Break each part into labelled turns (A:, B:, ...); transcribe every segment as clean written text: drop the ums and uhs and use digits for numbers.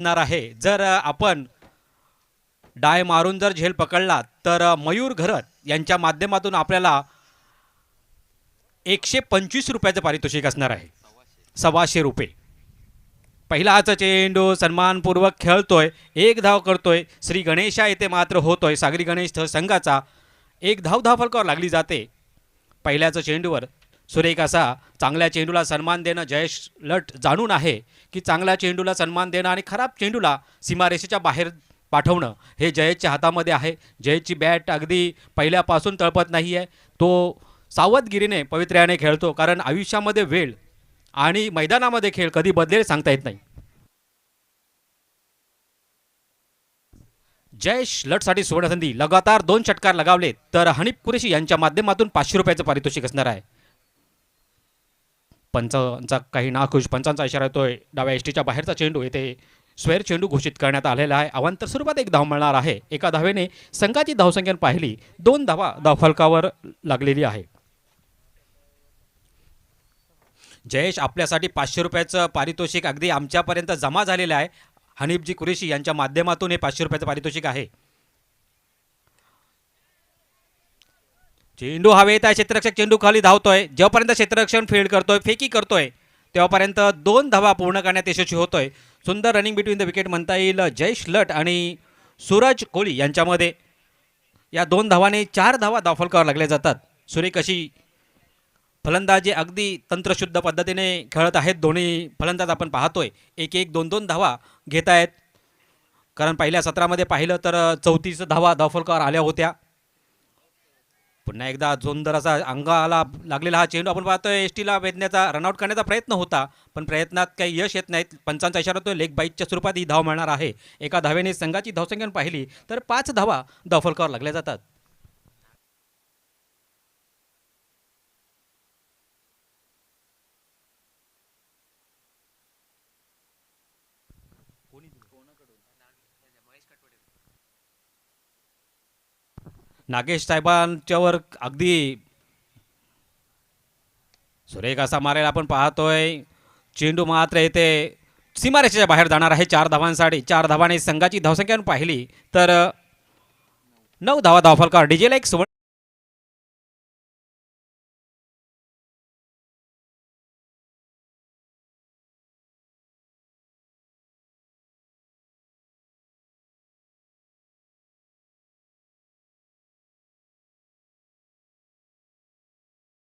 A: असणार आहे. जर आपण डाय मारून जर झेल पकडला तर मयूर घरत यांच्या माध्यमातून आपल्याला 125 रुपयाचं पारितोषिक असणार आहे. 125 रुपये. पहिला हाच चेंडू सन्मानपूर्वक खेळतोय, एक धाव करतोय. श्री गणेशा येथे मात्र होतोय सागरी गणेश संघाचा एक धाव फलकावर लागली जाते. पहिल्याच चेंडूवर सुरेख असा चांगल्या चेंडूला सन्मान देणं जयेश लट जाणून आहे की चांगल्या चेंडूला सन्मान देणं आणि खराब चेंडूला सीमारेषेच्या बाहेर पाठवणं हे जयेशच्या हातामध्ये आहे. जयेशची बॅट अगदी पहिल्यापासून तळपत नाही आहे. तो सावधगिरीने पवित्र्याने खेळतो, कारण आयुष्यामध्ये वेळ आणि मैदानामध्ये खेळ कधी बदलेल सांगता येत नाही. जयेश लटसाठी सुवर्णसंधी. लगातार 2 षटकार लगावले तर हनीफ कुरेशी यांच्या माध्यमातून 500 रुपयाचं पारितोषिक असणार आहे. पंचांचा काही नाखुश पंचांचा इशारा येतोय. डाव्या एसटीच्या बाहेरचा चेंडू येथे स्वेर चेंडू घोषित करण्यात आलेला आहे. अवांतर स्वरूपात एक धाव मिळणार आहे. एका धावेने संघाची धावसंख्या पाहिली 2 धावा धावफलकावर लागलेली आहे. जयेश आपल्यासाठी 500 रुपयाचं पारितोषिक अगदी आमच्यापर्यंत जमा झालेलं आहे. हनीफजी कुरेशी यांच्या माध्यमातून हे 500 रुपयाचं पारितोषिक आहे. चेंडू हवेत आहे. क्षेत्ररक्षक चेंडू खाली धावतोय. जेव्हापर्यंत क्षेत्ररक्षण फील्ड करतोय, फेकी करतोय, तेव्हापर्यंत 2 धावा पूर्ण करण्यात यशस्वी होतोय. सुंदर रनिंग बिटवीन द विकेट म्हणता येईल जयेश लट आणि सूरज कोहली यांच्यामध्ये. या 2 धावाने 4 धावा धावफलकावर लागल्या जातात. सुरेख अशी फलंदाजी अगदी तंत्रशुद्ध पद्धतीने खेळत आहेत दोन्ही फलंदाज. आपण पाहतोय एक एक 2-2 धावा घेत आहेत, कारण पहिल्या सत्रामध्ये पाहिलं तर 34 धावा धावफलकावर आल्या होत्या. पुन्हा एकदा जोंदर असा अंगाला लागलेला हा चेंडू आपण पाहतोय. एसटीला वेधण्याचा रनआउट करण्याचा प्रयत्न होता, पण प्रयत्नात काही यश येत नाहीत. पंचांचा इशारा होतो लेग बाईटच्या स्वरूपात ही धाव मिळणार आहे. एका धावेने संघाची धावसंख्या पाहिली तर 5 धावा धावफलकावर लागल्या जातात. नागेश साहेबांच्यावर अगदी सुरेख असा मारायला आपण पाहतोय. चेंडू मात्र येथे सीमारेषेच्या बाहेर जाणार आहे. 4 धावांसाठी. 4 धावाने संघाची धावसंख्या पाहिली तर 9 धावा धावफलकावर. डीजेला एक सुवर्ण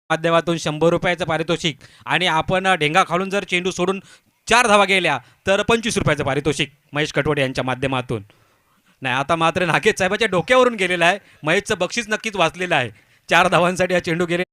A: माध्यमातून 100 रुपयाचं पारितोषिक. आणि आपण ढेंगा खालून जर चेंडू सोडून 4 धावा गेल्या तर 25 रुपयाचं पारितोषिक महेश कटवडे यांच्या माध्यमातून. नाही, आता मात्र नागेश साहेबाच्या डोक्यावरून गेलेला आहे. महेशचं बक्षीस नक्कीच वाचलेलं आहे. 4 धावांसाठी हा चेंडू गेले.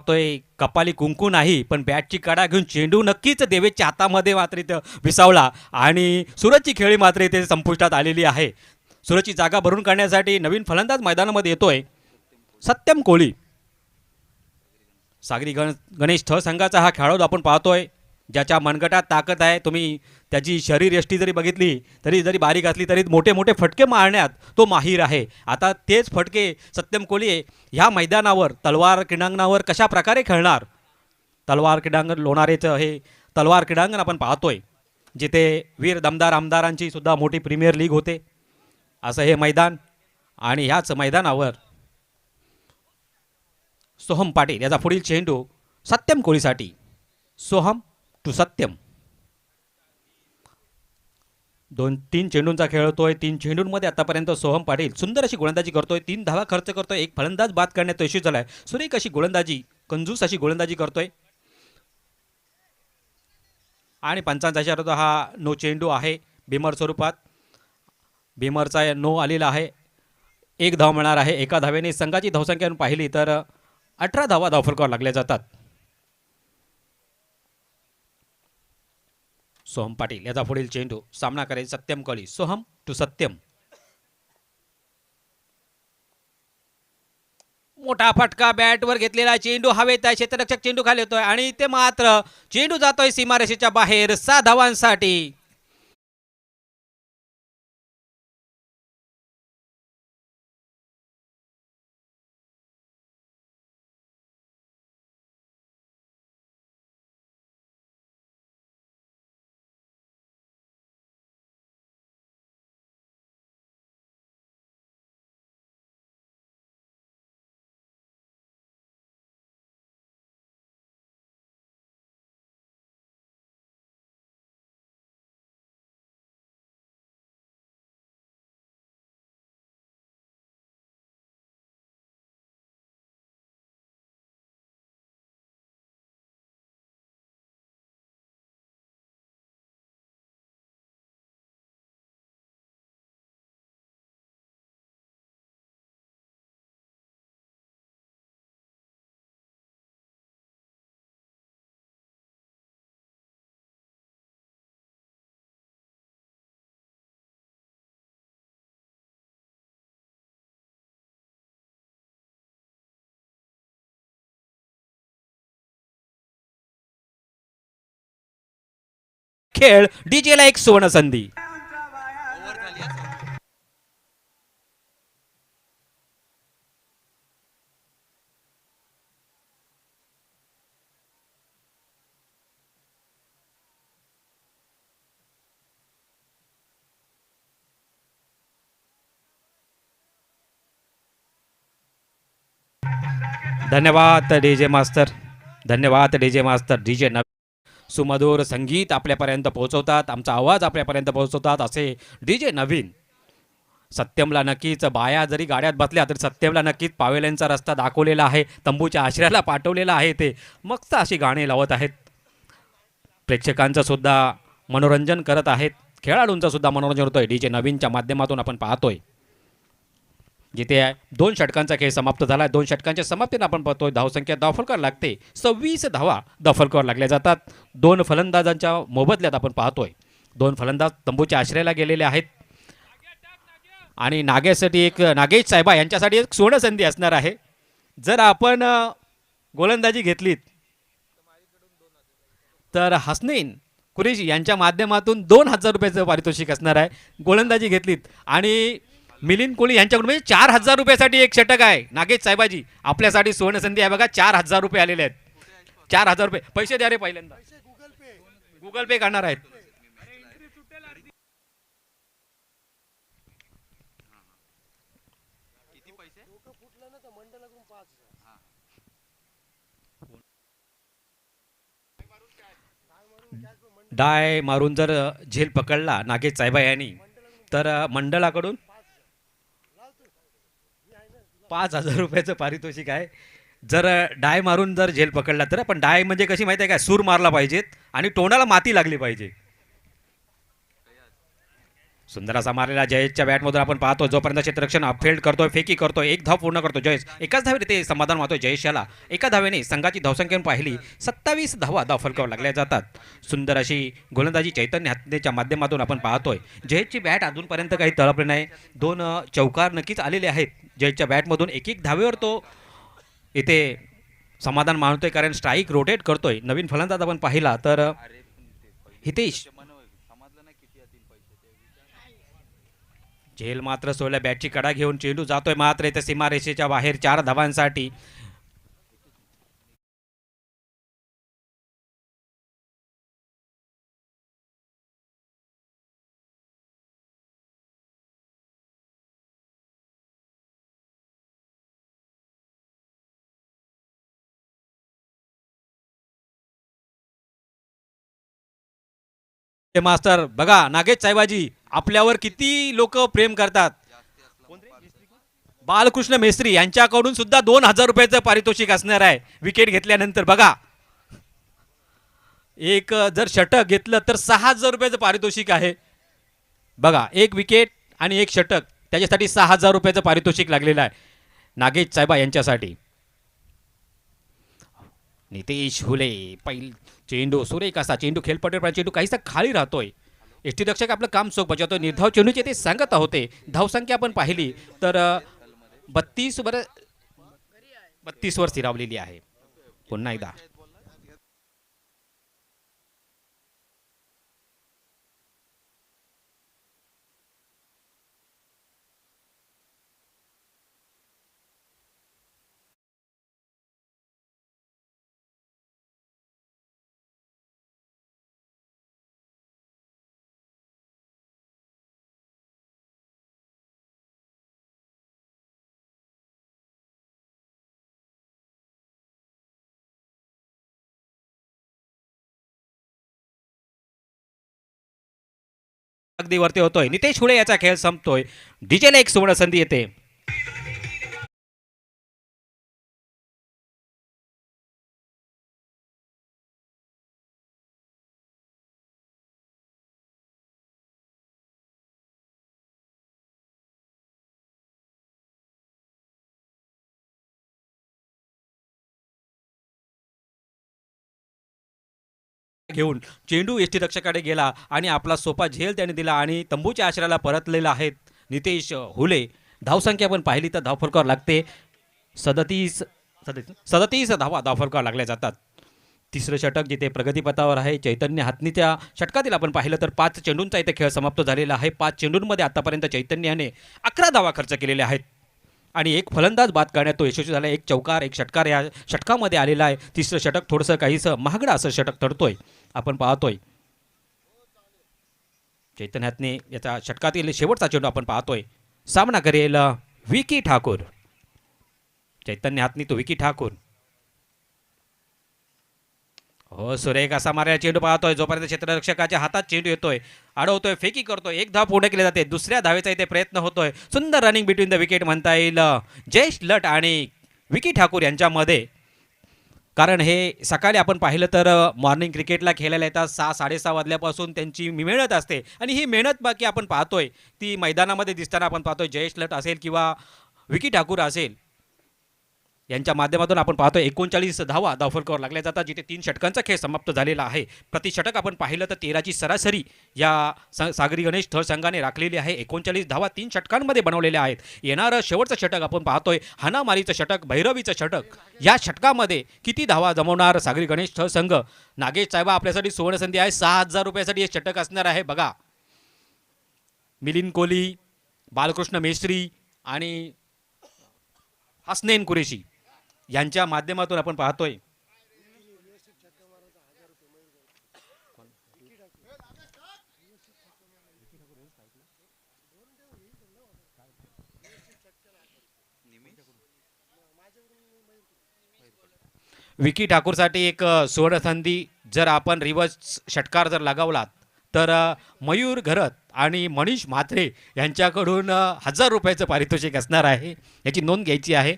A: तोय कपाली कुंकू नाही, पण बॅटची कडा घेऊन चेंडू नक्कीच देवेच्या हातामध्ये मात्र इथं विसावला आणि सूरजची खेळी मात्र इथे संपुष्टात आलेली आहे. सूरजची जागा भरून काढण्यासाठी नवीन फलंदाज मैदानामध्ये येतोय सत्यम कोळी. सागरी गणेश ठ संघाचा हा खेळाडू आपण पाहतोय, ज्याच्या मनगटात ताकद आहे. तुम्ही त्याची शरीरयष्टी जरी बघितली तरी जरी बारीक असली तरी मोठे मोठे फटके मारण्यात तो माहीर आहे. आता तेच फटके सत्यम कोळी ह्या मैदानावर तलवार क्रीडांगणावर कशा प्रकारे खेळणार. तलवार क्रीडांगण लोणारेचं हे तलवार क्रीडांगण आपण पाहतोय, जिथे वीर दमदार आमदारांची सुद्धा मोठी प्रीमियर लीग होते असं हे मैदान. आणि ह्याच मैदानावर सोहम पाटील याचा पुढील चेंडू सत्यम कोळीसाठी. सोहम टू सत्यम. 2-3 चेंडूंचा खेळ होतोय. 3 चेंडूंमध्ये आतापर्यंत सोहम पाटील सुंदर अशी गोलंदाजी करतोय. 3 धावा खर्च करतोय. एक फलंदाज बाद करण्यात यशस्वी झालाय. सुरेख अशी गोलंदाजी, कंजूस अशी गोलंदाजी करतोय. आणि पंचांचा इशारा हा नो चेंडू आहे भीमर स्वरूपात. भीमरचा नो आलेला आहे. 1 धाव मिळणार आहे. एका धावेने संघाची धावसंख्या पाहिली तर 18 धावा धावफलकावर लागल्या जातात. सोहम पाटील याचा पुढील चेंडू सामना करेल सत्यम कोळी. सोहम टू सत्यम. मोठा फटका बॅटवर घेतलेला चेंडू हवेत आहे. क्षेत्ररक्षक चेंडू खाली येतोय आणि ते मात्र चेंडू जातोय सीमारेषेच्या बाहेर 6 धावांसाठी. खेळ डीजेला एक सुवर्ण संधी. धन्यवाद डीजे मास्तर. धन्यवाद डीजे मास्तर. डीजे सुमधुर संगीत आपल्यापर्यंत पोहोचवतात, आमचा आवाज आपल्यापर्यंत पोहोचवतात असे डीजे नवीन. सत्यमला नक्कीच बाया जरी गाड्यात बसल्या तरी सत्यमला नक्कीच पावेल्यांचा रस्ता दाखवलेला आहे. तंबूच्या आश्रयाला पाठवलेला आहे. ते मस्त अशी गाणी लावत आहेत. प्रेक्षकांचं सुद्धा मनोरंजन करत आहेत. खेळाडूंचं सुद्धा मनोरंजन होतोय. डीजे नवीनच्या माध्यमातून आपण पाहतोय, जिथे 2 षटकांचा खेळ समाप्त झाला. 2 षटकांच्या समाप्तीने आपण पाहतोय धावसंख्या धावफलकावर लागते. 26 धावा धावफलकावर लागल्या जातात. 2 फलंदाजांच्या मोबदल्यात आपण पाहतोय 2 फलंदाज तंबूच्या आश्रयाला गेलेले आहेत. आणि नागेशसाठी एक नागेश साहेबा यांच्यासाठी एक सुवर्ण संधी असणार आहे. जर आपण गोलंदाजी घेतलीत तर हसनैन कुरेशी यांच्या माध्यमातून 2000 रुपयाचं पारितोषिक असणार आहे. गोलंदाजी घेतलीत आणि मिलिंद कोळी यांच्याकडून म्हणजे 4000 रुपयासाठी एक षटक आहे. नागेश साहेबाजी आपल्यासाठी सुवर्ण संधी आहे बघा. 4000 रुपये आलेले आहेत. 4000 रुपये पैसे द्या रे. पहिल्यांदा गुगल पे करणार आहेत. डाय मारून जर झेल पकडला नागेश साहेबा यांनी तर मंडळाकडून 5000 रुपयाचं पारितोषिक आहे. जर डाय मारून जर झेल पकडला तर. पण डाय म्हणजे कशी माहिती आहे काय, सूर मारला पाहिजेत आणि तोंडाला माती लागली पाहिजे. सुंदर असा मारलेला जयेशच्या बॅटमधून आपण पाहतो, जोपर्यंत क्षेत्ररक्षण अपफिल्ड करतोय, फेकी करतोय, एक धाव पूर्ण करतो जयेश. एकाच धावेने ते समाधान मानतोय जयेश याला. एका धावेने संघाची धावसंख्या पाहिली 27 धावा धावफलकावर लागल्या जातात. सुंदर अशी गोलंदाजी चैतन्य हातनेच्या माध्यमातून आपण पाहतोय. जयेशची बॅट अजूनपर्यंत काही तळपली नाही. 2 चौकार नक्कीच आलेले आहेत जयेशच्या बॅटमधून. एक धावेवर तो इथे समाधान मानतोय, कारण स्ट्राईक रोटेट करतोय. नवीन फलंदाज आपण पाहिला तर हितेश झेल मात्र सोडल्या. बॅटची कडा घेऊन चेंडू जातोय मात्र इथे सीमारेषेच्या बाहेर 4 धावांसाठी. मास्टर बघा, नागेश साहेबाजी आपल्यावर किती लोक प्रेम करतात. बालकृष्ण मेस्त्री यांच्याकडून सुद्धा 2000 रुपयाचं पारितोषिक असणार आहे विकेट घेतल्यानंतर. बघा, एक जर षटक घेतलं तर 6000 रुपयाचं पारितोषिक आहे. बघा, एक विकेट आणि एक षटक, त्याच्यासाठी 6000 रुपयाचं पारितोषिक लागलेलं आहे नागेश साहेबा यांच्यासाठी. नितेश हुले पहिल चेंडू सुरेख असा चेंडू खेळपट्टीवर, चेंडू काहीसा खाली राहतोय. यष्टीरक्षक आपलं काम चोख बजावतोय. निर्धाव चेंडूचे ते सांगत होते. धावसंख्या आपण पाहिली तर 32 वर स्थिरावलेली आहे. पुन्हा एकदा अगदी वरती होतोय. नितेश हुळे याचा खेळ संपतोय. डीजेला एक सुवर्ण संधी येते. घेऊन चेंडू यष्टीरक्षकाकडे गेला आणि आपला सोपा झेल त्याने दिला आणि तंबूच्या आश्रयाला परतलेला आहेत नितेश हुले. धावसंख्या पण पाहिली तर धावफलकावर लागते 37 धावा धावफलकावर लागल्या जातात. तिसरं षटक जिथे प्रगतीपथावर आहे. चैतन्य हातनीच्या षटकातील आपण पाहिलं तर 5 चेंडूंचा इथे खेळ समाप्त झालेला आहे. 5 चेंडूंमध्ये आतापर्यंत चैतन्याने 11 धावा खर्च केलेले आहेत आणि एक फलंदाज बाद करण्यात तो यशस्वी झाला. एक चौकार, एक षटकार या षटकामध्ये आलेला आहे. तिसरं षटक थोडंसं काहीसं महागडं असं षटक ठरतोय आपण पाहतोय. चैतन्यातने याचा षटकातील शेवटचा चेंडू आपण पाहतोय. सामना करेल विकी ठाकूर. चैतन्य हातनी तो विकी ठाकूर. हो, सुरेख असा मारायला चेंडू पाहतोय. जोपर्यंत क्षेत्ररक्षकाच्या हातात चेंडू येतोय, अडवतोय, फेकी करतोय, एक धाव पूर्ण केली जाते. दुसऱ्या धावेचा इथे प्रयत्न होतोय. सुंदर रनिंग बिटवीन द विकेट म्हणता येईल जयेश लट आणि विकी ठाकूर यांच्यामध्ये. कारण हे सकाळी आपण पाहिलं तर मॉर्निंग क्रिकेटला खेळायला येतात. 6-6:30 वाजल्यापासून त्यांची मेहनत असते आणि ही मेहनत बाकी आपण पाहतोय ती मैदानामध्ये दिसताना आपण पाहतोय. जयेश लट असेल किंवा विकी ठाकूर असेल यांच्या माध्यमातून आपण पाहतोय 39 धावा धावफलकावर लागल्या जातात, जिथे 3 षटकांचा खेळ समाप्त झालेला आहे. प्रति षटक आपण पाहिलं तर 13ची सरासरी या सागरी गणेश थळ संघाने राखलेली आहे. 39 धावा 3 षटकांमध्ये बनवलेल्या आहेत. येणारं शेवटचं षटक आपण पाहतोय हानामारीचं षटक, भैरवीचं षटक. या षटकामध्ये किती धावा जमवणार सागरी गणेश थळ संघ? नागेश साहेबा आपल्यासाठी सुवर्ण संधी आहे. 6000 रुपयासाठी हे षटक असणार आहे. बघा, मिलिंद कोहली, बालकृष्ण मेस्त्री आणि हसनैन कुरेशी यांच्या माध्यमातून आपण पाहतोय. विकी ठाकूरसाठी एक सुवर्ण संधी जर आपण रिव्हर्स षटकार जर लगावलात तर मयूर घरत आणि मनीष म्हात्रे यांच्याकडून 1000 रुपयाचं पारितोषिक असणार आहे. याची नोंद घ्यायची आहे.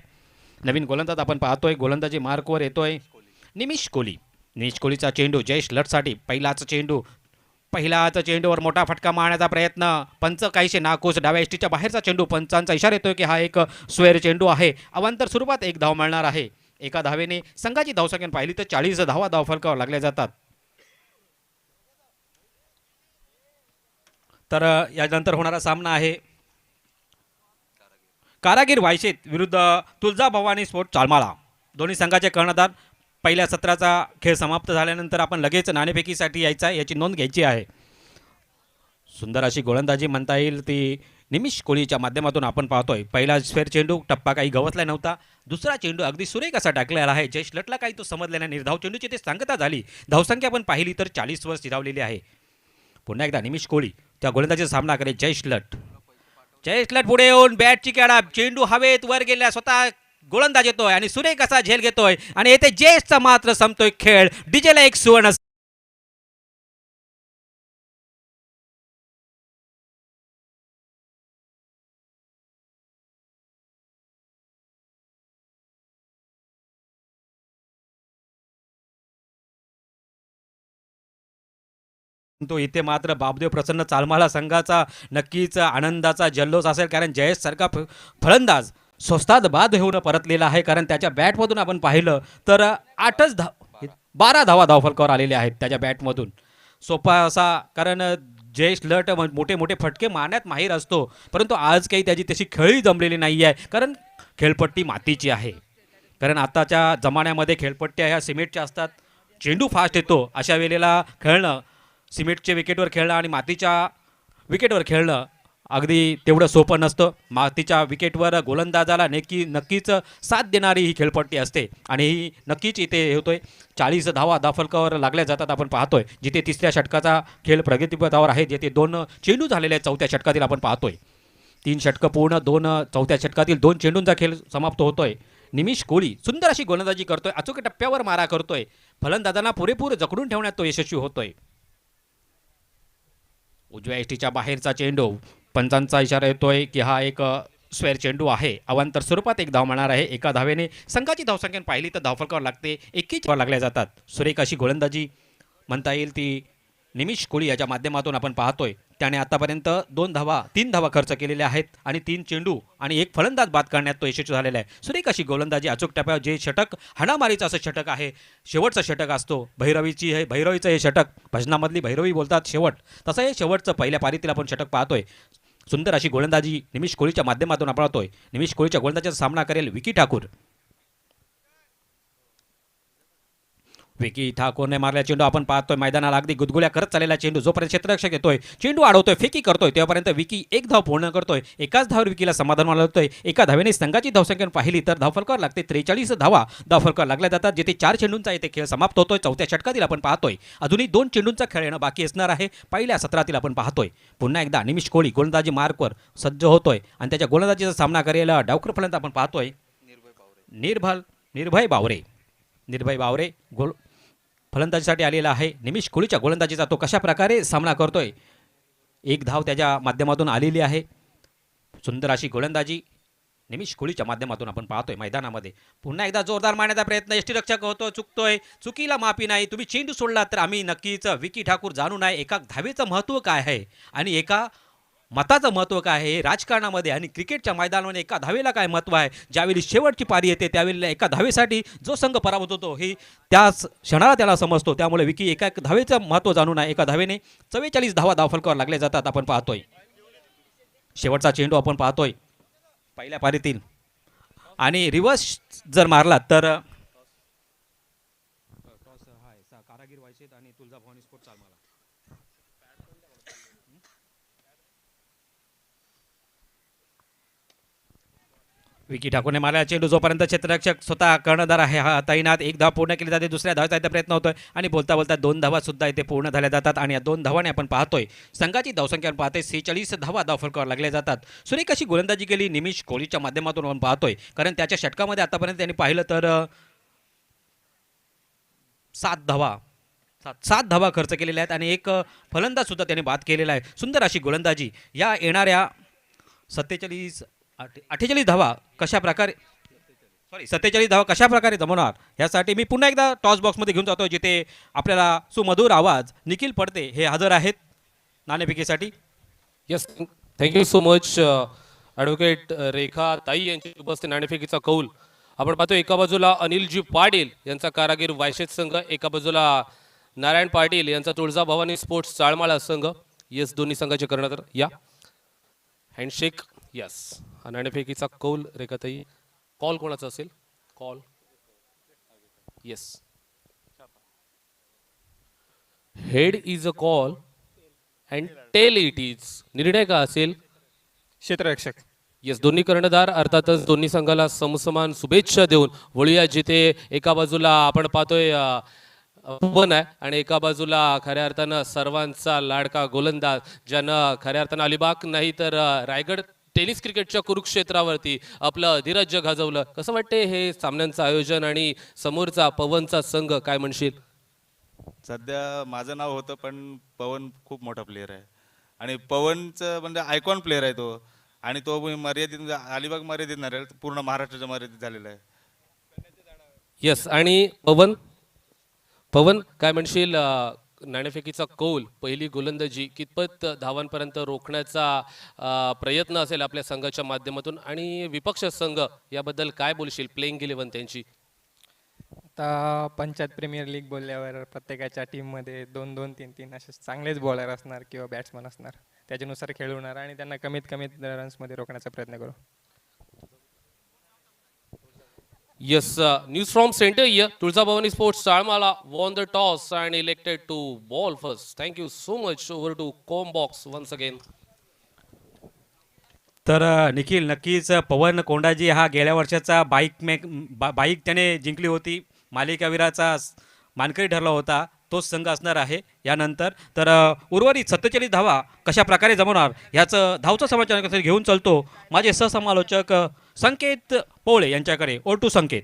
A: नवीन गोलंदाज आपण पाहतोय. गोलंदाजी मार्कवर येतोय निमिष कोहली. निमिष कोहलीचा चेंडू जयेश लटसाठी पहिलाच चेंडू पहिल्याच चेंडूवर मोठा फटका मारण्याचा प्रयत्न, पंच काहीशे नाखुश, डाव्या एसटीच्या बाहेरचा चेंडू, पंचांचा इशारा येतोय की हा एक स्क्वेअर चेंडू आहे. अवांतर स्वरूपात एक धाव मिळणार आहे. एका धावेने संघाची धावसंख्या पाहिली तर 40 धावा धावफलकावर लागल्या जातात. तर यानंतर होणारा सामना आहे कारागीर वायशेत विरुद्ध तुळजा भवानी स्पोर्ट चालमाळा. दोन्ही संघाचे कर्णधार. पहिल्या सत्राचा खेळ समाप्त झाल्यानंतर आपण लगेच नाणेफेकीसाठी यायचा याची नोंद घ्यायची आहे. सुंदर अशी गोलंदाजी म्हणता येईल ती निमिष कोळीच्या माध्यमातून आपण पाहतोय. पहिला स्फेअर चेंडू टप्पा काही गवतला नव्हता. दुसरा चेंडू अगदी सुरेख असा टाकलेला आहे. जयेश लटला काही तो समजलेला नाही. धाव चेंडूची ते सांगता झाली. धावसंख्या आपण पाहिली तर 40 वर स्थिरावलेली आहे. पुन्हा एकदा निमिष कोळी त्या गोलंदाजीचा सामना करे जयेश लट. जयेश लट पुढे येऊन बॅटची कॅडा, चेंडू हवेत वर गेल्या, स्वतः गोलंदाज येतोय आणि सुरेख असा झेल घेतोय आणि येथे जयेशचा मात्र संपतोय खेळ. डीजेला एक सुवर्ण. तो इथे मात्र बाबदेव प्रसन्न चालमाला संघाचा नक्कीच आनंदाचा जल्लोष असेल, कारण जयेश सारखा फलंदाज स्वस्तात बाद होऊन परतलेला आहे. कारण त्याच्या बॅटमधून आपण पाहिलं तर 12 धावा धावफलकावर आलेल्या आहेत त्याच्या बॅटमधून. सोपा असा, कारण जयेश लट मोठे मोठे फटके मारण्यात माहीर असतो, परंतु आज काही त्याची तशी खेळी जमलेली नाही आहे. कारण खेळपट्टी मातीची आहे. कारण आताच्या जमान्यामध्ये खेळपट्ट्या ह्या सिमेंटच्या असतात. चेंडू फास्ट येतो, अशा वेळेला खेळणं, सिमेंटच्या विकेटवर खेळणं आणि मातीच्या विकेटवर खेळणं अगदी तेवढं सोपं नसतं. मातीच्या विकेटवर गोलंदाजाला नक्कीच साथ देणारी ही खेळपट्टी असते आणि ही नक्कीच इथे होतोय. 40 धावा धावफलकावर लागल्या जातात आपण पाहतोय. जिथे तिसऱ्या षटकाचा खेळ प्रगतीपथावर आहे, जिथे 2 चेंडू झालेले आहेत चौथ्या षटकातील आपण पाहतोय. 3 षटकं पूर्ण, 2 चौथ्या षटकातील 2 चेंडूंचा खेळ समाप्त होतोय. निमिष कोळी सुंदर अशी गोलंदाजी करतोय, अचूक टप्प्यावर मारा करतोय. फलंदाजांना पुरेपूर जखडून ठेवण्यात तो यशस्वी होतोय. उजव्या एसटीच्या बाहेरचा चेंडू, पंचांचा इशारा येतोय की हा एक स्क्वेअर चेंडू आहे. अवांतर स्वरूपात एक धाव मिळणार आहे. एका धावेने संघाची धावसंख्या पाहिली तर धावफलकावर लागते 21 लागल्या जातात. सुरेख अशी गोलंदाजी म्हणता येईल ती निमिष कोळी याच्या माध्यमातून आपण पाहतोय. त्याने आतापर्यंत 3 धावा खर्च केलेल्या आहेत आणि 3 चेंडू आणि एक फलंदाज बाद करण्यात तो यशस्वी झालेला आहे. सुरेख अशी गोलंदाजी, अचूक टप्प्यावर जे षटक हाणामारीचं असं षटक आहे, शेवटचं षटक असतो भैरवीचं हे षटक, भजनामधली भैरवी बोलतात शेवट, तसं हे शेवटचं पहिल्या पारीतील आपण षटक पाहतोय. सुंदर अशी गोलंदाजी निमिष कोळीच्या माध्यमातून आपण पाहतोय. निमिष कोळीच्या गोलंदाजीचा सामना करेल विकी ठाकूर. विकी ठाकूरने मारल्या चेंडू आपण पाहतोय मैदानाला अगदी गुदगुल्या करत चाललेला चेंडू, जोपर्यंत क्षेत्ररक्षक येतोय चेंडू अडवतोय, फेकी करतोय, तेव्हापर्यंत विकी एक धाव पूर्ण करतोय. एकाच धावर विकीला समाधान मानतोय. एका धावेने संघाची धावसंख्या पाहिली तर धावफलकावर लागते 43 धावा धावफलकावर लागल्या जातात. जिथे 4 चेंडूंचा इथे खेळ समाप्त होतोय. चौथ्या षटकातील आपण पाहतोय अजूनही 2 चेंडूंचा खेळ येणं बाकी असणार आहे. पहिल्या सत्रातील आपण पाहतोय. पुन्हा एकदा निमिष कोळी गोलंदाजी मार्कवर सज्ज होतोय आणि त्याच्या गोलंदाजीचा सामना करेल डावकर फलंदाज आपण पाहतोय निर्भय बावरे फलंदाजीसाठी आलेला आहे. निमिष कोळीच्या गोलंदाजीचा तो कशा प्रकारे सामना करतोय. एक धाव त्याच्या माध्यमातून आलेली आहे. सुंदर अशी गोलंदाजी निमिष कोळीच्या माध्यमातून आपण पाहतोय मैदानामध्ये. पुन्हा एकदा जोरदार मारण्याचा प्रयत्न, यष्टीरक्षक होतो, चुकतोय, चुकीला माफी नाही. तुम्ही चेंडू सोडला तर आम्ही नक्कीच विकी ठाकूर जाणू नये एका धावेचं महत्त्व काय आहे आणि एका मताचं महत्त्व काय आहे राजकारणामध्ये आणि क्रिकेटच्या मैदानामध्ये एका धावेला काय महत्त्व आहे. ज्यावेळी शेवटची पारी येते त्यावेळेला एका धावेसाठी जो संघ पराभूत होतो ही त्याच क्षणाला त्याला समजतो. त्यामुळे विकी एका धावेचं महत्त्व जाणून आहे. एका धावेने 44 धावा धावफलकावर लागले जातात आपण पाहतोय. शेवटचा चेंडू आपण पाहतोय पहिल्या पारीतील आणि रिव्हर्स जर मारला तर कारागीर वायशेत आणि तुळजा भवानी स्पोर्ट चालमाला. विकी ठाकूरने मारला चेंडू, जोपर्यंत क्षेत्ररक्षक स्वतः कर्णधार आहे हा तैनात. एक धाव पूर्ण केली जाते. दुसऱ्या धावाचा इथे प्रयत्न होतोय आणि बोलता बोलता 2 धावा सुद्धा इथे पूर्ण झाल्या जातात आणि या 2 धावाने आपण पाहतोय संघाची धावसंख्या पाहतोय 46 धावा धावफलकावर लागल्या जातात. सुरेख अशी गोलंदाजी केली निमिष कोळीच्या माध्यमातून आपण पाहतोय. कारण त्याच्या षटकामध्ये आतापर्यंत त्यांनी पाहिलं तर 7 धावा खर्च केलेल्या आहेत आणि एक फलंदाज सुद्धा त्यांनी बाद केलेला आहे. सुंदर अशी गोलंदाजी या येणाऱ्या 48 धावा कशा प्रकारे सॉरी 47 धावा कशा प्रकारे जमवणार यासाठी मी पुन्हा एकदा टॉस बॉक्समध्ये घेऊन जातो, जिथे आपल्याला सुमधुर आवाज निखिल पडते हे हजर आहेत नाणेफेकीसाठी.
B: Yes, thank you so much advocate Rekha tai यांची उपस्थित नाणेफेकीचा कौल आपण पाहतो. एका बाजूला अनिलजी पाटील यांचा कारागीर वायशेत संघ, एका बाजूला नारायण पाटील यांचा तुळजाभवानी स्पोर्ट्स चाळमाळा संघ. येस, दोन्ही संघाचे कर्णधार या हँडशेक. यस, हा नाणेफेकीचा कौल रेखाताई. कॉल कोणाचा असेल? Call yes, head is a call and tail it is. निर्णय का असेल?
C: क्षेत्ररक्षक.
B: येस, दोन्ही कर्णधार अर्थातच दोन्ही संघाला समसमान शुभेच्छा देऊन वळूया, जिथे एका बाजूला आपण पाहतोय पवन आहे आणि एका बाजूला खऱ्या अर्थानं सर्वांचा लाडका गोलंदाज, ज्यानं खऱ्या अर्थानं अलिबाग नाही तर रायगड टेनिस क्रिकेटच्या कुरुक्षेत्रावरती आपलं धीरज गाजवलं. कसं वाटते हे सामन्यांचं आयोजन आणि समोरचा पवनचा संघ, काय म्हणशील?
D: सध्या माझं नाव होतं, पण पवन खूप मोठा प्लेअर आहे आणि पवनचं म्हणजे आयकॉन प्लेअर आहे तो. आणि तो मर्यादित म्हणजे अलिबाग मर्यादित नाही, पूर्ण महाराष्ट्राच्या मर्यादित झालेला आहे.
B: येस, आणि पवन पवन काय म्हणशील? नाणेफेकीचा कौल, पहिली गोलंदाजी कितपत धावांपर्यंत रोखण्याचा प्रयत्न असेल आपल्या संघाच्या माध्यमातून, आणि विपक्ष संघ याबद्दल काय बोलशील? प्लेइंग 11 त्यांची.
C: आता पंचायत प्रीमियर लीग बोलल्यावर प्रत्येकाच्या टीममध्ये 2-2, 3-3 असे चांगलेच बॉलर असणार किंवा बॅट्समन असणार. त्याच्यानुसार खेळवणार आणि त्यांना कमीत कमी रन्समध्ये रोखण्याचा प्रयत्न करू.
B: Yes, news from center here. Tulsabhavani Sports Salmala won the toss and elected to ball first. Thank you so much. Over to Combox once again.
A: तर निखिल, नक्कीच पवन कोंडाजी हा गेल्या वर्षाचा बाईक त्याने जिंकली होती, मालिकावीराचा मानकरी ठरला होता, तोच संघ असणार आहे यानंतर. तर उर्वरित 47 धावा कशा प्रकारे जमवणार ह्याचं धावचं समाचार घेऊन चालतो माझे सहसमालोचक संकेत पोळे यांच्याकडे. ओ टू संकेत.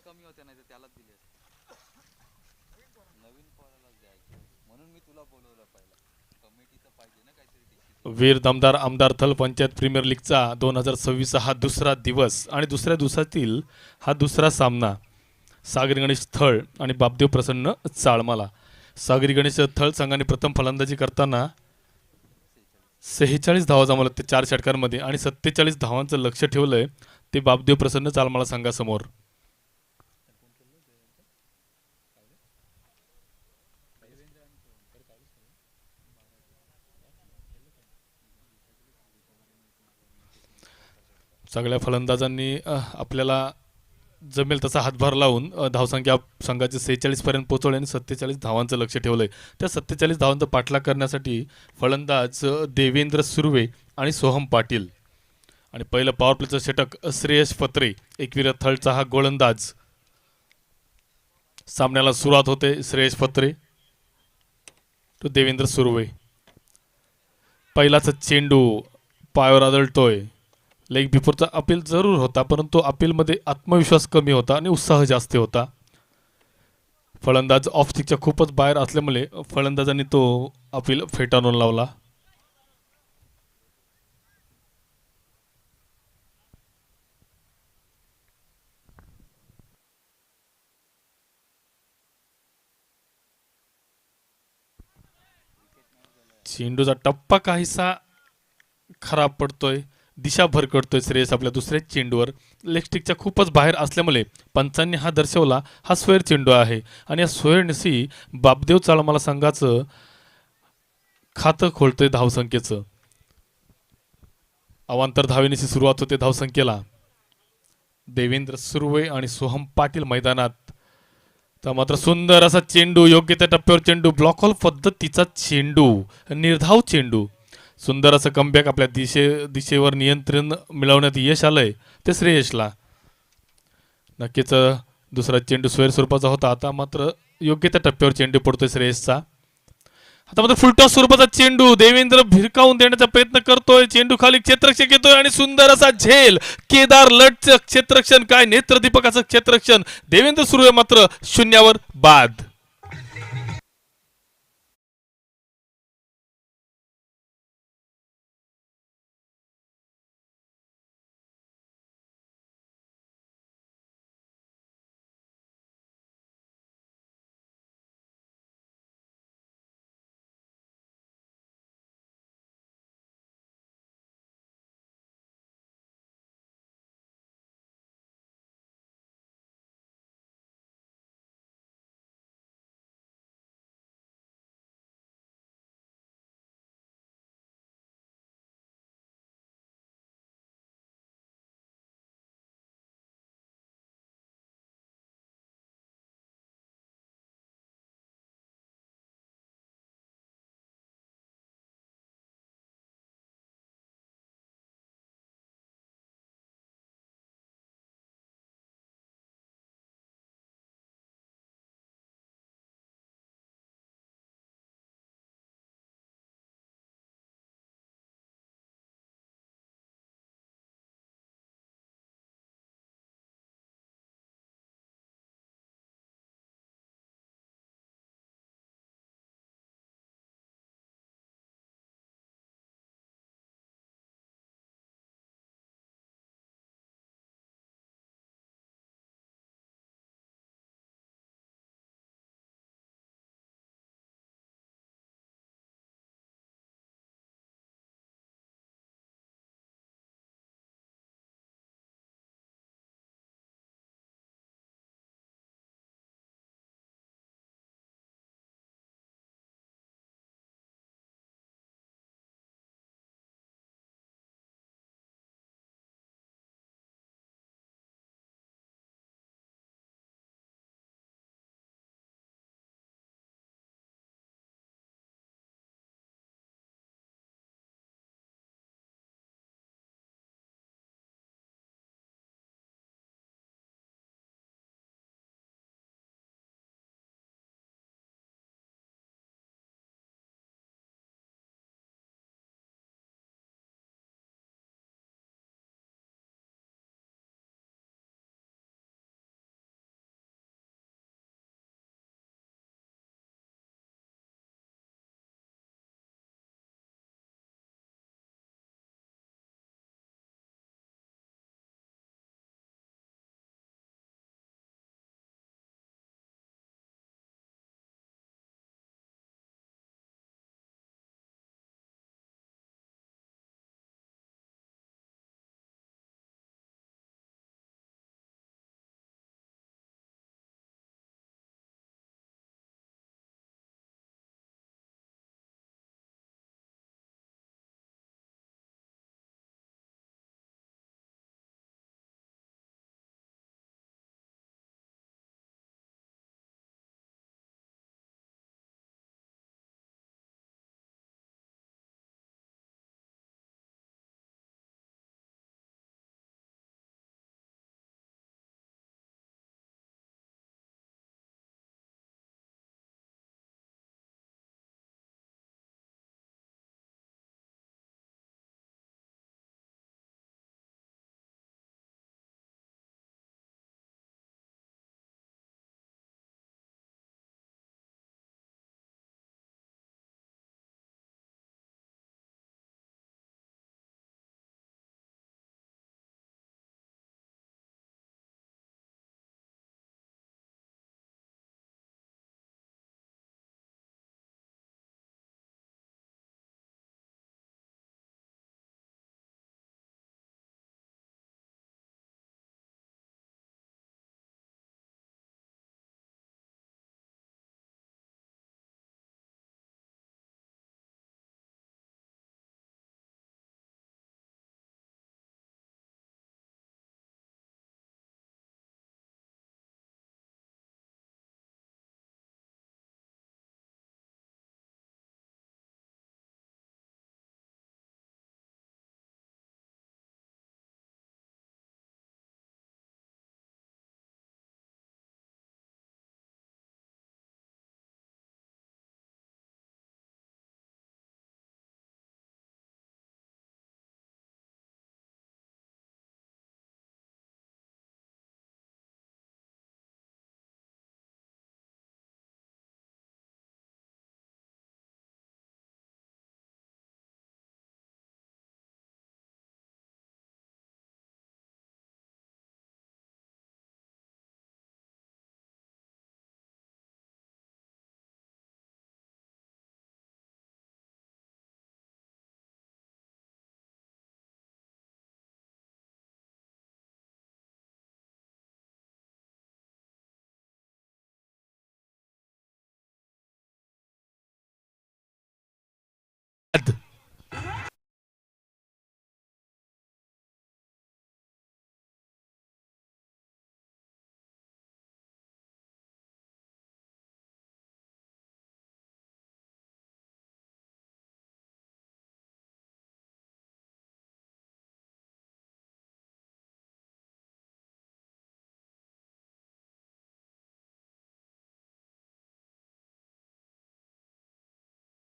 E: कमी होते नाही तर त्यालाच दिले नवीन पोरालाच द्यायचे म्हणून मी तुला बोलवलं पहिला. कमिटीचं पाहिजे ना काहीतरी.
F: वीर दमदार आमदार थल पंचायत प्रीमियर लीगचा 2026 हा दुसरा दिवस आणि दुसऱ्या दिवसातील हा दुसरा सामना सागरी गणेश थळ आणि बापदेव प्रसन्न चाळमाला. सागरी गणेश थळ संघाने प्रथम फलंदाजी करताना 46 धावा जमवल्या ते 4 षटकांमध्ये आणि 47 धावांचं लक्ष ठेवलंय ते बापदेव प्रसन्न चाळमाला संघासमोर. सगळ्या फलंदाजांनी आपल्याला जमेल तसा हातभार लावून धावसंख्या संघाचे 46 पर्यंत पोहोचवले आणि 47 धावांचं लक्ष ठेवलंय. त्या 47 धावांचा पाठलाग करण्यासाठी फलंदाज देवेंद्र सुर्वे आणि सोहम पाटील. आणि पहिलं पॉवर प्लेचं षटक श्रेयस फत्रे, एकवीर थळचा हा गोलंदाज. सामन्याला सुरुवात होते श्रेयस फत्रे तो देवेंद्र सुर्वे. पहिलाच चेंडू पायावर आदळतोय. लेग बिफोरचा अपील जरूर होता, परंतु अपीलमध्ये आत्मविश्वास कमी होता आणि उत्साह जास्त होता. फलंदाज ऑफ स्टिकच्या खूपच बाहेर असल्यामुळे फलंदाजांनी तो अपील फेटाळून लावला. चेंडूचा टप्पा काहीसा खराब पडतोय. दिशा भरकडतोय श्रेयस आपल्या दुसऱ्या चेंडूवर. लेग स्टिकच्या खूपच बाहेर असल्यामुळे पंचांनी हा दर्शवला हा स्क्वेअर चेंडू आहे आणि या स्क्वेअरनेसी बापदेव चाळमाला संघाचं खातं खोलतोय धावसंख्येचं. अवांतर धावेनेची सुरुवात होते धावसंख्येला. देवेंद्र सुर्वे आणि सोहम पाटील मैदानात. तर मात्र सुंदर असा चेंडू, योग्य त्या टप्प्यावर चेंडू, ब्लॉक हॉल पद्धतीचा चेंडू, निर्धाव चेंडू. सुंदर असं कमबॅक आपल्या दिशेवर नियंत्रण मिळवण्यात यश आलंय ते श्रेयसला. नक्कीच दुसरा चेंडू स्क्वेअर स्वरूपाचा होता. आता मात्र योग्य त्या टप्प्यावर चेंडू पडतोय श्रेयसचा. आता मात्र फुलटॉस स्वरूपाचा चेंडू देवेंद्र भिरकावून देण्याचा प्रयत्न करतोय. चेंडू खाली क्षेत्ररक्षक येतोय आणि सुंदर असा झेल. केदार लटचं क्षेत्ररक्षण, काय नेत्रदीपकाचं क्षेत्ररक्षण. देवेंद्र सुर्वे मात्र शून्यावर बाद.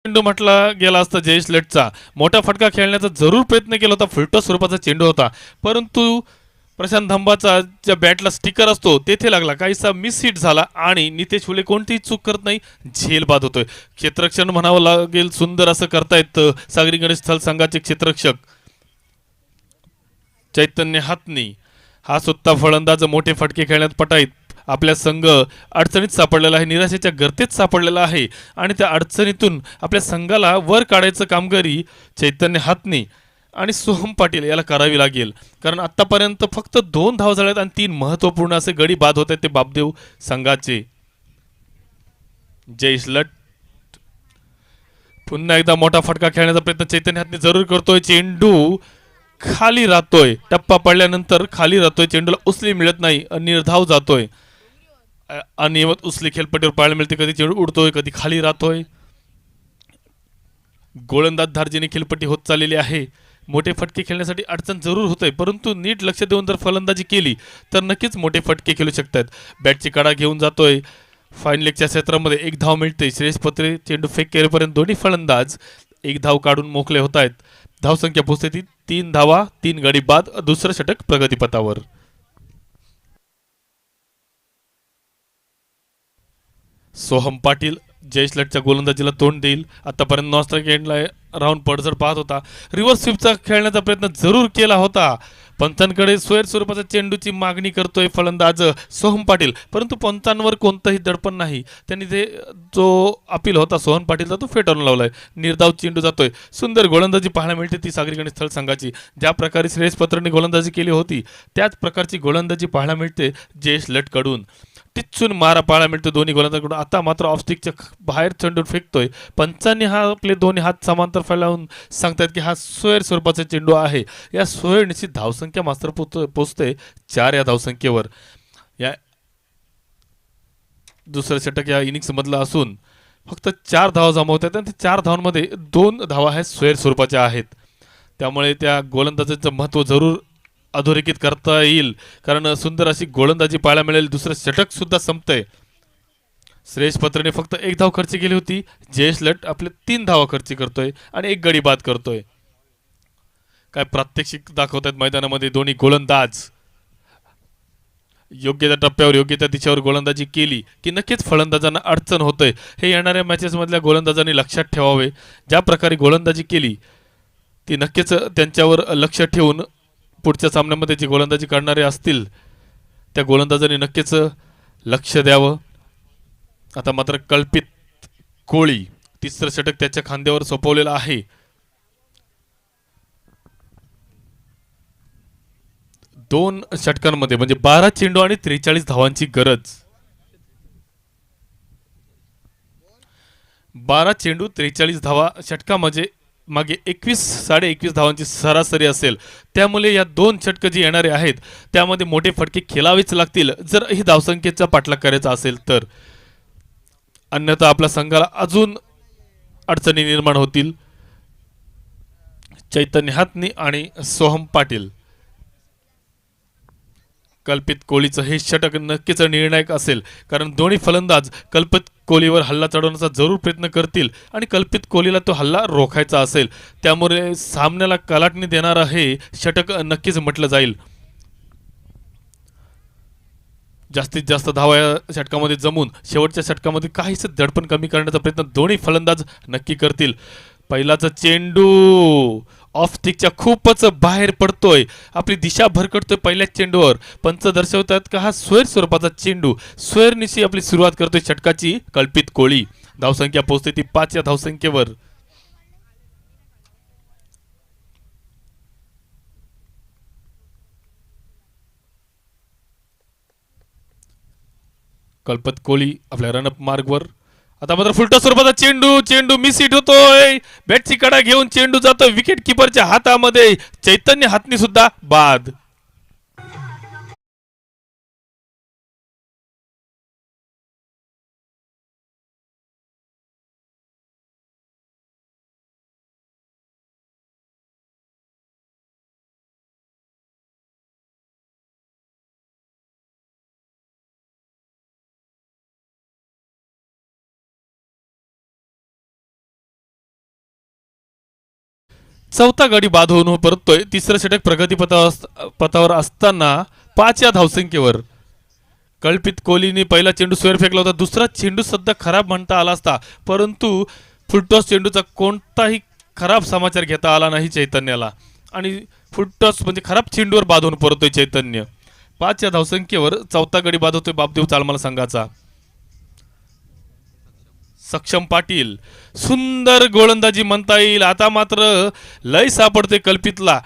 F: चेंडू म्हटला गेला असता जयेश लटचा. मोठा फटका खेळण्याचा जरूर प्रयत्न केला होता, फुलटॉस स्वरूपाचा चेंडू होता, परंतु प्रशांत धंबाचा ज्या बॅटला स्टिकर असतो तेथे लागला, काहीसा मिस हिट झाला आणि नितेश फुले कोणतीही चूक करत नाही, झेल बाद होतोय. क्षेत्ररक्षण म्हणावं लागेल, सुंदर असं करतायत सागरी गणेश स्थल संघाचे क्षेत्ररक्षक चैतन्य हातनी. हा सुद्धा फलंदाज मोठे फटके खेळण्यात पटाईत. आपल्या संघ अडचणीत सापडलेला आहे, निराशेच्या गर्तेत सापडलेला आहे आणि त्या अडचणीतून आपल्या संघाला वर काढायचं कामगिरी चैतन्य हातनी आणि सोहम पाटील याला करावी लागेल. कारण आतापर्यंत फक्त 2 धावा झाल्यात आणि 3 महत्वपूर्ण असे गडी बाद होत आहेत ते बापदेव संघाचे. जयेश लट पुन्हा एकदा मोठा फटका खेळण्याचा प्रयत्न चैतन्य हातनी जरूर करतोय. चेंडू खाली राहतोय, टप्पा पडल्यानंतर खाली राहतोय, चेंडूला उचली मिळत नाही, निर्धाव जातोय. अनियमित उचली खेळपट्टीवर पाहायला मिळते, कधी चेंडू उडतोय कधी खाली राहतोय. गोलंदाज धार्जिनी खेळपट्टी होत चाललेली आहे. मोठे फटके खेळण्यासाठी अडचण जरूर होते, परंतु नीट लक्ष देऊन जर फलंदाजी केली तर नक्कीच मोठे फटके खेळू शकतात. बॅटची कडा घेऊन जातोय फाईन लेगच्या क्षेत्रामध्ये, 1 धाव मिळते. श्रेयस पत्रे चेंडू फेक केल्यापर्यंत दोन्ही फलंदाज 1 धाव काढून मोकळे होत आहेत. धावसंख्या पोहोचते 3 धावा, 3 गडी बाद, दुसरं षटक प्रगतीपथावर. सोहम पाटील जयेश लटच्या गोलंदाजीला तोंड देईल. आतापर्यंत नॉन स्ट्राईक एंडला राऊंड पडझड पाहत होता, रिव्हर्स स्वीपचा खेळण्याचा प्रयत्न जरूर केला होता. पंचांकडे सोयर स्वरूपाचा चेंडूची मागणी करतोय फलंदाज सोहम पाटील, परंतु पंचांवर कोणतंही दडपण नाही. त्यांनी ते जो अपील होता सोहम पाटीलचा तो फेटाळून लावलाय. निर्धाव चेंडू जातोय. सुंदर गोलंदाजी पाहायला मिळते ती सागरी गणेश स्थळ संघाची. ज्या प्रकारे श्रेयस पत्रने गोलंदाजी केली होती त्याच प्रकारची गोलंदाजी पाहायला मिळते जयेश लटकडून. टिच्चून मारा पाहायला मिळतो दोन्ही गोलंदाजाकडून. आता मात्र ऑफस्टिकच्या बाहेर चेंडू फेकतोय. पंचांनी हा आपले दोन्ही हात समांतर फैलावून सांगतात की हा सोयर स्वरूपाचा चेंडू आहे. या सोयर निश्चित धावसंख्या मात्र पोचते 4 या धावसंख्येवर. या दुसरं षटक या इनिंग्स मधलं असून फक्त 4 धावा जमवत आहेत आणि 4 धावांमध्ये 2 धावा ह्या सोयर स्वरूपाच्या आहेत. त्यामुळे त्या गोलंदाजाचं महत्त्व जरूर अधोरेखित करता येईल, कारण सुंदर अशी गोलंदाजी पाहायला मिळेल. दुसरं षटक सुद्धा संपतंय. श्रेयस पत्रने फक्त 1 धाव खर्च केली होती, जयेश लट आपले 3 धावा खर्च करतोय आणि 1 गडी बाद करतोय. काय प्रात्यक्षिक दाखवत आहेत मैदानामध्ये दोन्ही गोलंदाज. योग्य त्या टप्प्यावर योग्य त्या दिशेवर गोलंदाजी केली की नक्कीच फलंदाजांना अडचण होतंय. हे येणाऱ्या मॅचेस मधल्या गोलंदाजांनी लक्षात ठेवावे. ज्या प्रकारे गोलंदाजी केली ती नक्कीच त्यांच्यावर लक्ष ठेवून पुढच्या सामन्यामध्ये जे गोलंदाजी करणारे असतील त्या गोलंदाजांनी नक्कीच लक्ष द्यावं. आता मात्र कल्पित कोळी तिसरं षटक त्याच्या खांद्यावर सोपवलेलं आहे. 2 षटकांमध्ये म्हणजे 12 चेंडू आणि 43 धावांची गरज. 12 चेंडू 43 धावा षटका म्हणजे मागे 21-21.5 धावांची सरासरी असेल. त्यामुळे या 2 षटक जी येणारे आहेत त्यामध्ये मोठे फटके खेळावेच लागतील जर ही धावसंख्येचा पाठलाग करायचा असेल तर. अन्यथा आपल्या संघाला अजून अडचणी निर्माण होतील. चैतन्य हातनी आणि सोहम पाटील. कल्पित कोहलीचं हे षटक नक्कीच निर्णायक असेल, कारण दोन्ही फलंदाज कल्पित कोहलीवर हल्ला चढवण्याचा जरूर प्रयत्न करतील आणि कल्पित कोहलीला तो हल्ला रोखायचा असेल. त्यामुळे सामन्याला कलाटणी देणारं हे षटक नक्कीच म्हटलं जाईल. जास्तीत जास्त धावा या षटकामध्ये जमून शेवटच्या षटकामध्ये काहीच दडपण कमी करण्याचा प्रयत्न दोन्ही फलंदाज नक्की करतील. पहिलाचा चेंडू ऑफ स्टिकच्या खूपच बाहेर पडतोय, आपली दिशा भरकटतोय पहिल्याच चेंडूवर. पंच दर्शवतात का हा सोयर स्वरूपाचा चेंडू. सोयरनिशी आपली सुरुवात करतोय षटकाची कल्पित कोहली. धावसंख्या पोहोचते ती 5 या धावसंख्येवर. कल्पित कोहली आपल्या रनअप मार्गवर. आता मात्र फुलटॉस स्वरूपाचा चेंडू मिस हिट होतोय. बॅटची कडा घेऊन चेंडू जातोय विकेट किपरच्या हातामध्ये. चैतन्य हातनी सुद्धा बाद. चौथा गडी बाद होऊन परततोय. तिसरं षटक पथावर असताना 5 या धावसंख्येवर कल्पित कोहलीने पहिला चेंडू स्क्वेअर फेकला होता. दुसरा चेंडू सध्या खराब म्हणता आला असता, परंतु फुलटॉस चेंडूचा कोणताही खराब समाचार घेता आला नाही चैतन्याला आणि फुलटॉस म्हणजे खराब चेंडूवर बाद होऊन परतोय चैतन्य. 5 या धावसंख्येवर चौथा गडी बाद होतोय बापदेव चाळमाल संघाचा. सक्षम पाटील सुंदर गोलंदाजी म्हणता येईल. आता मात्र लय सापडते कल्पितला.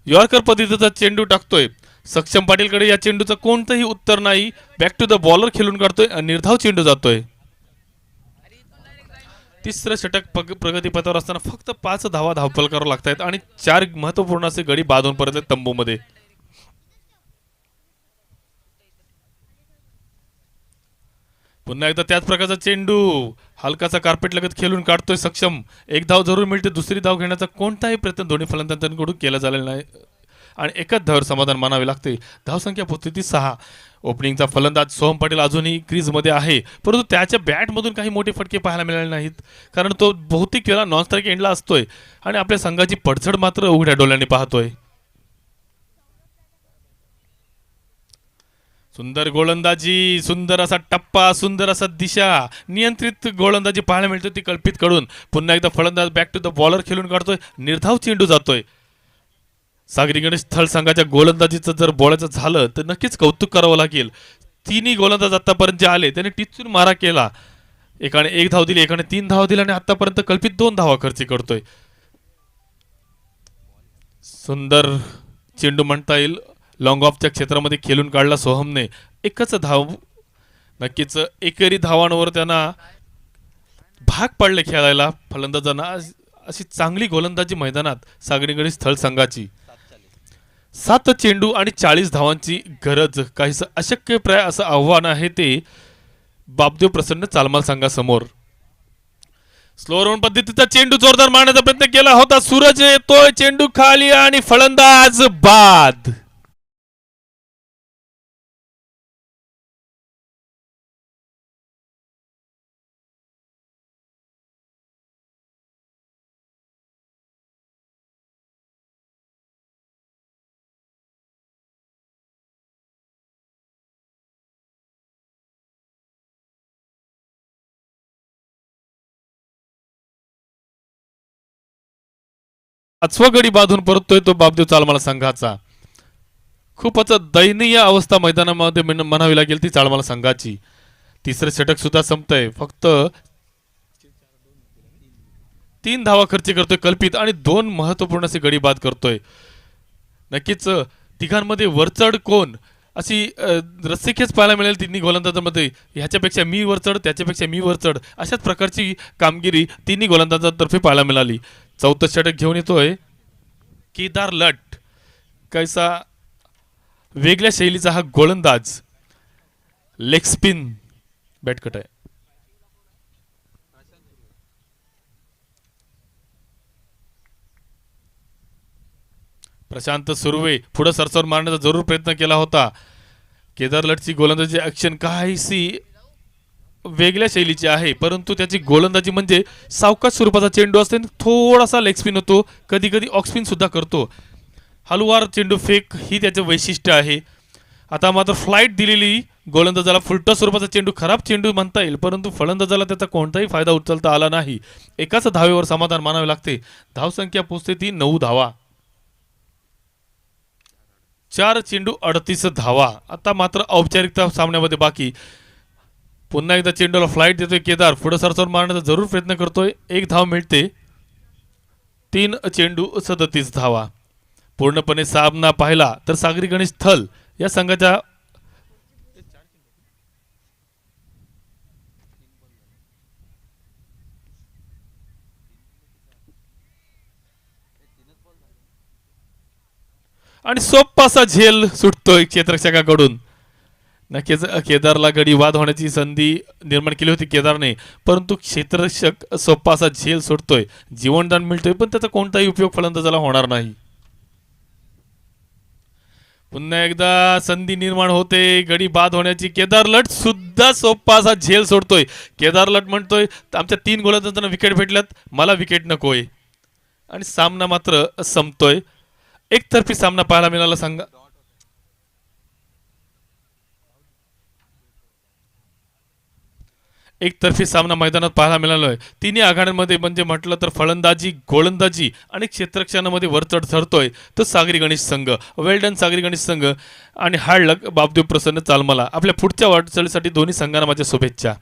F: यॉर्कर पद्धतीचा चेंडू टाकतोय. सक्षम पाटीलकडे या चेंडूचं कोणतंही उत्तर नाही. बॅक टू द बॉलर खेळून काढतोय आणि निर्धाव चेंडू जातोय. तिसरं षटक प्रगतीपथावर असताना फक्त 5 धावा धावफलकावर लागतायत आणि 4 महत्वपूर्ण असे गडी बांधून परतले तंबूमध्ये. पुन्हा एकदा त्याच प्रकारचा चेंडू हलकाचा कार्पेट लगत खेळून काढतोय सक्षम. एक धाव जरूर मिळते. दुसरी धाव घेण्याचा कोणताही प्रयत्न दोन्ही फलंदाजांकडून केला झालेला नाही आणि एकाच धावावर समाधान मानावे लागते. धावसंख्या पोहोचते ती 6. ओपनिंगचा फलंदाज सोहम पाटील अजूनही क्रीजमध्ये आहे, परंतु त्याच्या बॅटमधून काही मोठे फटके पाहायला मिळाले नाहीत, कारण तो बहुतेक वेळा नॉन स्ट्राईक एंडला असतोय आणि आपल्या संघाची पडझड मात्र उघड्या डोळ्यांनी पाहतोय. सुंदर गोलंदाजी, सुंदर असा टप्पा, सुंदर असा दिशा, नियंत्रित गोलंदाजी पाहायला मिळते ती कल्पित कडून. पुन्हा एकदा फलंदाज बॅक टू द बॉलर खेळून काढतोय. निर्धाव चेंडू जातोय. सागरी गणेश थळ संघाच्या गोलंदाजीचं जर बोलायचं झालं तर नक्कीच कौतुक करावं लागेल. तिन्ही गोलंदाज आतापर्यंत जे आले त्यांनी टिचून मारा केला. एकाने 1 धाव दिली, एकाने 3 धावा दिल्या आणि आतापर्यंत कल्पित 2 धावा खर्च करतोय. सुंदर चेंडू म्हणता येईल. लॉंग ऑफच्या क्षेत्रामध्ये खेळून काढला सोहमने. एकच धाव, नक्कीच एकेरी धावांवर त्यांना भाग पडले खेळायला फलंदाजांना. अशी चांगली गोलंदाजी मैदानात सागरी गणेश थळ संघाची. 7 चेंडू आणि 40 धावांची गरज, काहीसं अशक्यप्राय असं आव्हान आहे ते बापदेव प्रसन्न चालमाल संघासमोर. स्लो राऊंड पद्धतीचा चेंडू जोरदार मारण्याचा प्रयत्न केला होता. सूरज येतोय, चेंडू खाली आणि फलंदाज बाद. गडी बांधून परततोय तो बापदेव चाळमाल संघाचा. खूपच दयनीय अवस्था मैदानामध्ये म्हणावी लागेल ती चाळमाल संघाची. तिसरं षटक सुद्धा संपतंय. फक्त 3 धावा खर्च करतोय कल्पित आणि 2 महत्वपूर्ण असे गडी बाद करतोय. नक्कीच तिघांमध्ये वरचढ कोण अशी रस्सीखेच पाहायला मिळेल तिन्ही गोलंदाजांमध्ये. ह्याच्यापेक्षा मी वरचढ, त्याच्यापेक्षा मी वरचढ, अशाच प्रकारची कामगिरी तिन्ही गोलंदाजांतर्फे पाहायला मिळाली. 4थं षटक घेऊन येतोय केदार लट. कैसा वेगळ्या शैलीचा हा गोलंदाज. लेग स्पिन बॅटकट आहे. प्रशांत सुर्वे पुढे सरसर मारण्याचा जरूर प्रयत्न केला होता. केदार लटची गोलंदाजी ऍक्शन काहीशी वेगळ्या शैलीची आहे, परंतु त्याची गोलंदाजी म्हणजे सावकाश स्वरूपाचा चेंडू असते. थोडासा लेग स्पिन होतो, कधी कधी ऑफ स्पिन सुद्धा करतो. हलवार चेंडू फेक ही त्याचे वैशिष्ट्य आहे. आता मात्र फ्लाईट दिलेली गोलंदाजाला फुलटॉस स्वरूपाचा चेंडू खराब चेंडू म्हणता येईल, परंतु फलंदाजाला त्याचा कोणताही फायदा उचलता आला नाही. एकाच धावेवर समाधान मानावे लागते. धावसंख्या पोहोचते ती 9 धावा. 4 चेंडू 38 धावा. आता मात्र औपचारिकता सामन्यामध्ये बाकी. पुन्हा एकदा चेंडूला फ्लाईट देतोय केदार. पुढे सरसर मारण्याचा जरूर प्रयत्न करतोय. 1 धाव मिळते. 3 चेंडू 37 धावा. पूर्णपणे सामना पाहिला तर सागरी गणेश थल या संघाच्या आणि सोप्पासा झेल सुटतोय क्षेत्ररक्षकाकडून. नक्कीच केदारला गडी बाद होण्याची संधी निर्माण केली होती केदारने, परंतु क्षेत्ररक्षक सोप्पा असा झेल सोडतोय. जीवनदान मिळतोय पण त्याचा कोणताही उपयोग फलंदाजाला होणार नाही. पुन्हा एकदा संधी निर्माण होते गडी बाद होण्याची. केदार लट सुद्धा सोप्पा असा झेल सोडतोय. केदार लट म्हणतोय आमच्या 3 गोलंदाजांना विकेट भेटल्यात, मला विकेट नकोय. आणि सामना मात्र संपतोय. एकतर्फी सामना पाहायला मिळाला सांगा. एकतर्फी सामना मैदानात पाहायला मिळाला आहे. तिन्ही आघाड्यांमध्ये म्हणजे म्हटलं तर फलंदाजी, गोलंदाजी आणि क्षेत्ररक्षणामध्ये वरचढ ठरतोय तो सागरी गणेश संघ. वेल्डन सागरी गणेश संघ आणि हार्ड लक बापदेव प्रसन्न चालमला. आपल्या पुढच्या वाटचालीसाठी दोन्ही संघांना माझ्या शुभेच्छा.